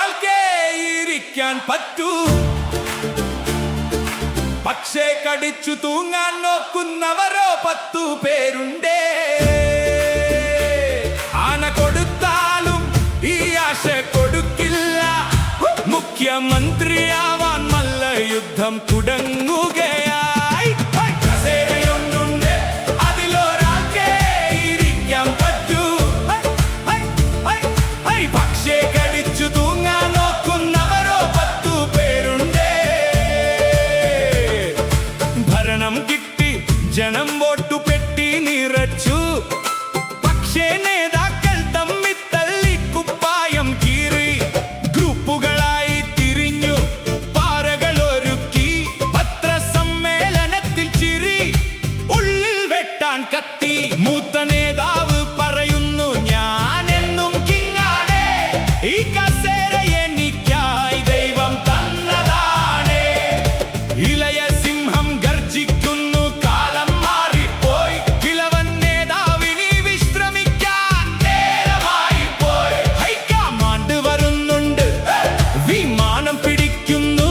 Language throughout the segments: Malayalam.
ഒരാൾക്കേ ഇരിക്കാൻ പറ്റൂ. പക്ഷേ കടിച്ചു തൂങ്ങാൻ നോക്കുന്നവരോ 10 പേരുണ്ടേ. ആന കൊടുത്താലും ഈ ആശ കൊടുക്കില്ല. മുഖ്യമന്ത്രിയാവാൻ മല്ലയുദ്ധം തുടങ്ങുകയായി. കസേരയൊന്നുണ്ട്, അതിലൊരാൾക്കേ ഇരിക്കാൻ പറ്റൂ. പക്ഷേ കടിച്ചു തൂങ്ങാൻ നോക്കുന്നവരോ 10 പേരുണ്ടേ. ഭരണം കിട്ടി, ജനം വോട്ടു പെട്ടി നിറച്ചു. പക്ഷേ നേതാക്കൾ തമ്മിൽ തല്ലി കുപ്പായം കീറി. ഗ്രൂപ്പുകളായി തിരിഞ്ഞു, പാറകൾ ഒരുക്കി. പത്രസമ്മേളനത്തിൽ ചിരി, ഉള്ളിൽ വെട്ടാൻ കത്തി. മൂത്ത നേതാവ് പറയുന്നു, ഞാനെന്നും കിങ്ങാണ്. ഈ കസേര എനിക്കായി ദൈവം തന്നതാണ്. ഇളയ സിംഹം ഗർജിക്കുന്നു, കാലം മാറിപ്പോയി. കിളവൻ നേതാവിനി വിശ്രമിക്കാൻ നേരമായി പോയി. ഹൈക്കമാൻഡ് വരുന്നുണ്ട്, വിമാനം പിടിക്കുന്നു.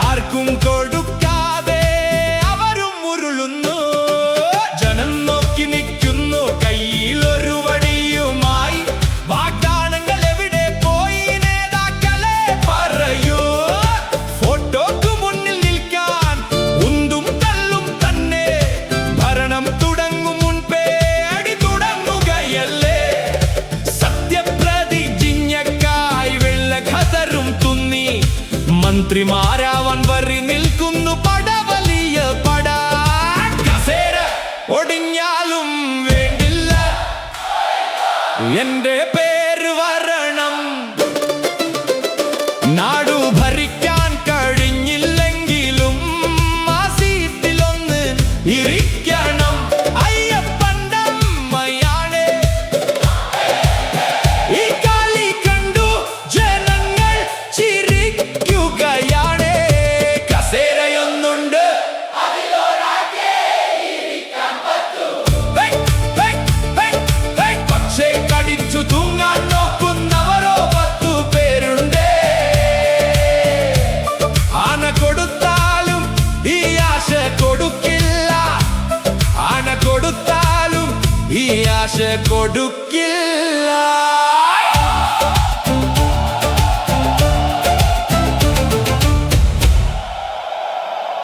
ആർക്കും കൊടുക്കാതെ അവരും ഉരുളുന്നു. ജനം നോക്കി നിൽക്കുന്നു, കയ്യിലൊരു വടിയുമായി. വാഗ്ദാനങ്ങൾ എവിടെ പോയി, നേതാക്കളെ പറയൂ. ഫോട്ടോക്ക് മുന്നിൽ നിൽക്കാൻ ഉന്തും തള്ളും തന്നെ. ഭരണം തുടങ്ങും മുൻപേ അടി തുടങ്ങുകയല്ലേ. സത്യപ്രതിജ്ഞക്കായി വെള്ള ഖദറും തുന്നി. മന്ത്രിമാരാവാൻ വരി നിൽക്കുന്നു, പടവലിയ പട. കസേര ഒടിഞ്ഞാലും വേണ്ടില്ല, എന്റെ പേര് വരണം. നാടു ഭരിക്കാൻ കഴിഞ്ഞില്ലെങ്കിലും ആ സീറ്റിലൊന്ന് ഇരിക്കണം. അയ്യപ്പൻ്റമ്മയാണ് ഈ കളി കണ്ടു ജനങ്ങൾ ചിരിക്കുകയാണ്. കസേരയൊന്നുണ്ട്, പക്ഷേ കടിച്ചു തൂങ്ങാൻ നോക്കുന്നവരോ 10 പേരുണ്ട്. ആന കൊടുത്താലും ഈ ആശ കൊടുക്കില്ല. ആന കൊടുത്താലും ഈ ആശ കൊടുക്കില്ല.